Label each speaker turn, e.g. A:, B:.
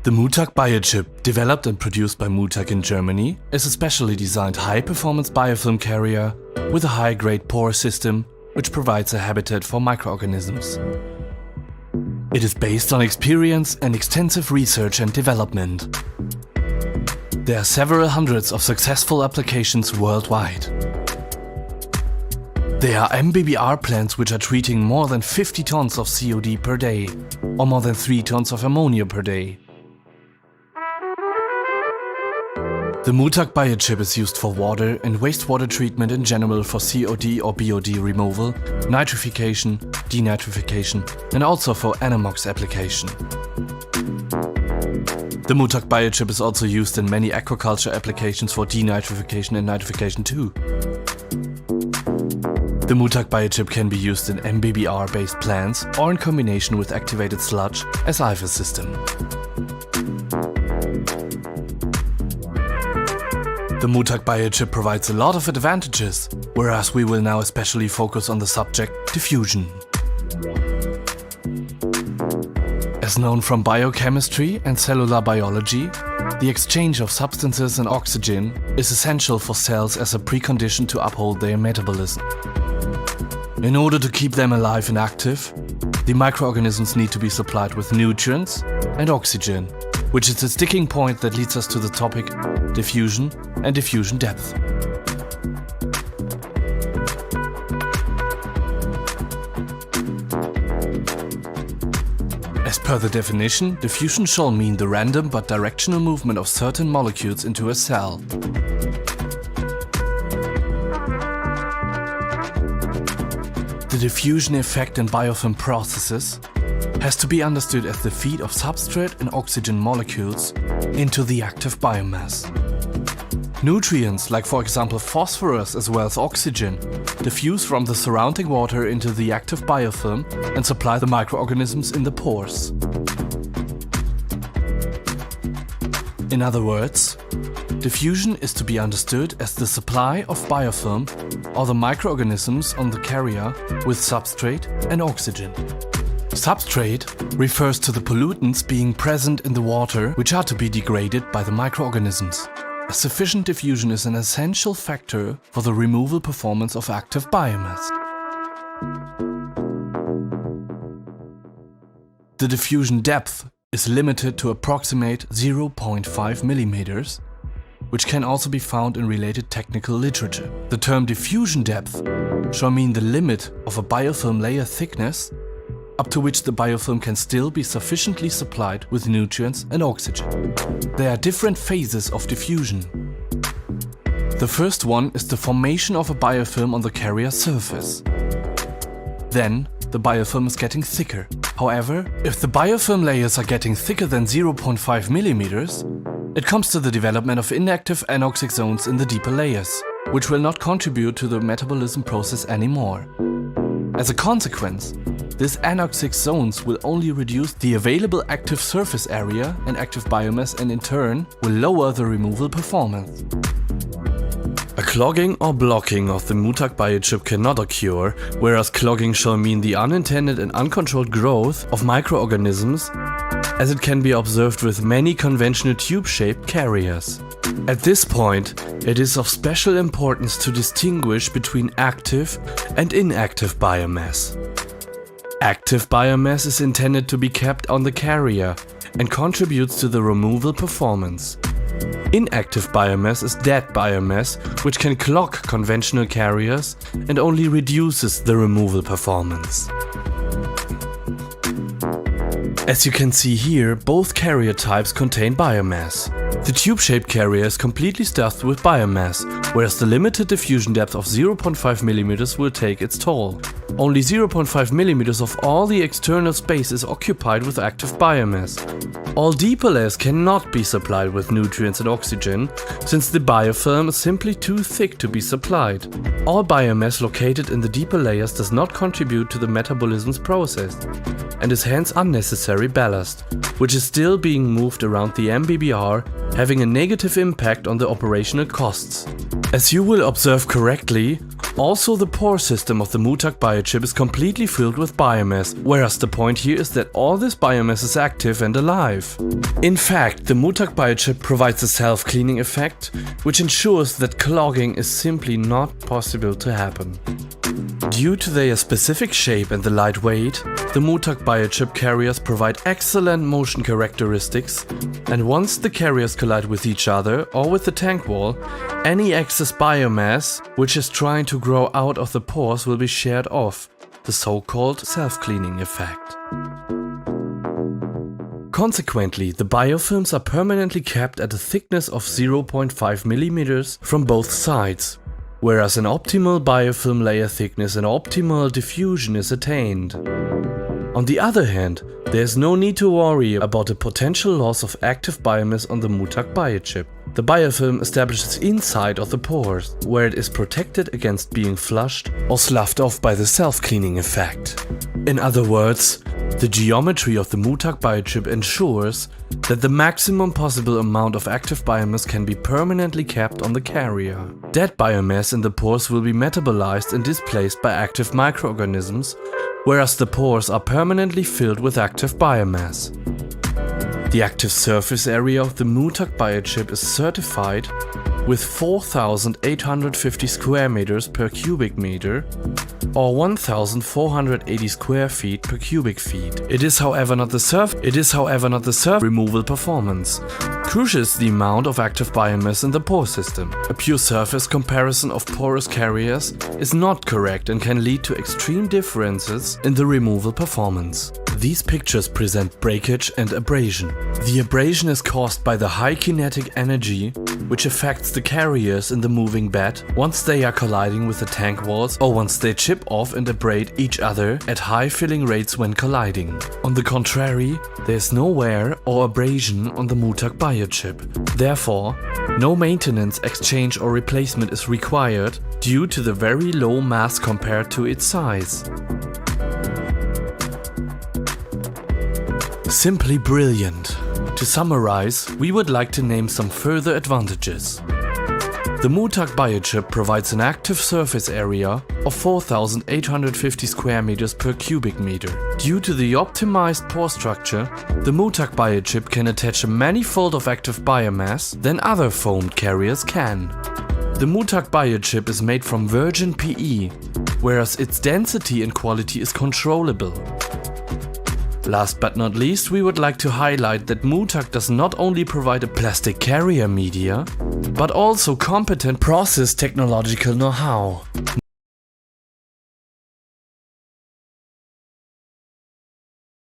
A: The Mutag Biochip, developed and produced by Mutag in Germany, is a specially designed high-performance biofilm carrier with a high-grade pore system which provides a habitat for microorganisms. It is based on experience and extensive research and development. There are several hundreds of successful applications worldwide. There are MBBR plants which are treating more than 50 tons of COD per day, or more than 3 tons of ammonia per day. The Mutag Biochip is used for water and wastewater treatment in general for COD or BOD removal, nitrification, denitrification, and also for NMOX application. The Mutag Biochip is also used in many aquaculture applications for denitrification and nitrification too. The Mutag Biochip can be used in MBBR-based plants or in combination with activated sludge as IFA system. The Mutag Biochip provides a lot of advantages, whereas we will now especially focus on the subject diffusion. As known from biochemistry and cellular biology, the exchange of substances and oxygen is essential for cells as a precondition to uphold their metabolism. In order to keep them alive and active, the microorganisms need to be supplied with nutrients and oxygen, which is the sticking point that leads us to the topic diffusion and diffusion depth. As per the definition, diffusion shall mean the random but directional movement of certain molecules into a cell. The diffusion effect in biofilm processes has to be understood as the feed of substrate and oxygen molecules into the active biomass. Nutrients, like for example phosphorus as well as oxygen, diffuse from the surrounding water into the active biofilm and supply the microorganisms in the pores. In other words, diffusion is to be understood as the supply of biofilm or the microorganisms on the carrier with substrate and oxygen. Substrate refers to the pollutants being present in the water which are to be degraded by the microorganisms. A sufficient diffusion is an essential factor for the removal performance of active biomass. The diffusion depth is limited to approximate 0.5 millimeters, which can also be found in related technical literature. The term diffusion depth shall mean the limit of a biofilm layer thickness up to which the biofilm can still be sufficiently supplied with nutrients and oxygen. There are different phases of diffusion. The first one is the formation of a biofilm on the carrier surface. Then, the biofilm is getting thicker. However, if the biofilm layers are getting thicker than 0.5 millimeters, it comes to the development of inactive anoxic zones in the deeper layers, which will not contribute to the metabolism process anymore. As a consequence, these anoxic zones will only reduce the available active surface area and active biomass and in turn will lower the removal performance. A clogging or blocking of the Mutag Biochip cannot occur, whereas clogging shall mean the unintended and uncontrolled growth of microorganisms, as it can be observed with many conventional tube-shaped carriers. At this point, it is of special importance to distinguish between active and inactive biomass. Active biomass is intended to be kept on the carrier and contributes to the removal performance. Inactive biomass is dead biomass, which can clog conventional carriers and only reduces the removal performance. As you can see here, both carrier types contain biomass. The tube-shaped carrier is completely stuffed with biomass, whereas the limited diffusion depth of 0.5 mm will take its toll. Only 0.5 mm of all the external space is occupied with active biomass. All deeper layers cannot be supplied with nutrients and oxygen, since the biofilm is simply too thick to be supplied. All biomass located in the deeper layers does not contribute to the metabolism's process, and is hence unnecessary ballast, which is still being moved around the MBBR having a negative impact on the operational costs. As you will observe correctly, also the pore system of the Mutag Biochip is completely filled with biomass, whereas the point here is that all this biomass is active and alive. In fact, the Mutag Biochip provides a self-cleaning effect, which ensures that clogging is simply not possible to happen. Due to their specific shape and the light weight, the Mutag Biochip carriers provide excellent motion characteristics, and once the carriers collide with each other or with the tank wall, any excess biomass which is trying to grow out of the pores will be shared off, the so-called self-cleaning effect. Consequently, the biofilms are permanently kept at a thickness of 0.5 mm from both sides, whereas an optimal biofilm layer thickness and optimal diffusion is attained. On the other hand, there is no need to worry about a potential loss of active biomass on the Mutag Biochip. The biofilm establishes inside of the pores, where it is protected against being flushed or sloughed off by the self-cleaning effect. In other words, the geometry of the Mutag Biochip ensures that the maximum possible amount of active biomass can be permanently kept on the carrier. Dead biomass in the pores will be metabolized and displaced by active microorganisms, whereas the pores are permanently filled with active biomass. The active surface area of the Mutag Biochip is certified with 4,850 square meters per cubic meter or 1,480 square feet per cubic feet. It is however not the surface removal performance. Crucial is the amount of active biomass in the pore system. A pure surface comparison of porous carriers is not correct and can lead to extreme differences in the removal performance. These pictures present breakage and abrasion. The abrasion is caused by the high kinetic energy which affects the carriers in the moving bed once they are colliding with the tank walls or once they chip off and abrade each other at high filling rates when colliding. On the contrary, there is no wear or abrasion on the Mutag Biochip. Therefore, no maintenance, exchange or replacement is required due to the very low mass compared to its size. Simply brilliant. To summarize, we would like to name some further advantages. The Mutag Biochip provides an active surface area of 4,850 square meters per cubic meter. Due to the optimized pore structure, the Mutag Biochip can attach a manifold of active biomass than other foamed carriers can. The Mutag Biochip is made from virgin PE, whereas its density and quality is controllable. Last but not least, we would like to highlight that Mutag does not only provide a plastic carrier media, but also competent process technological know-how.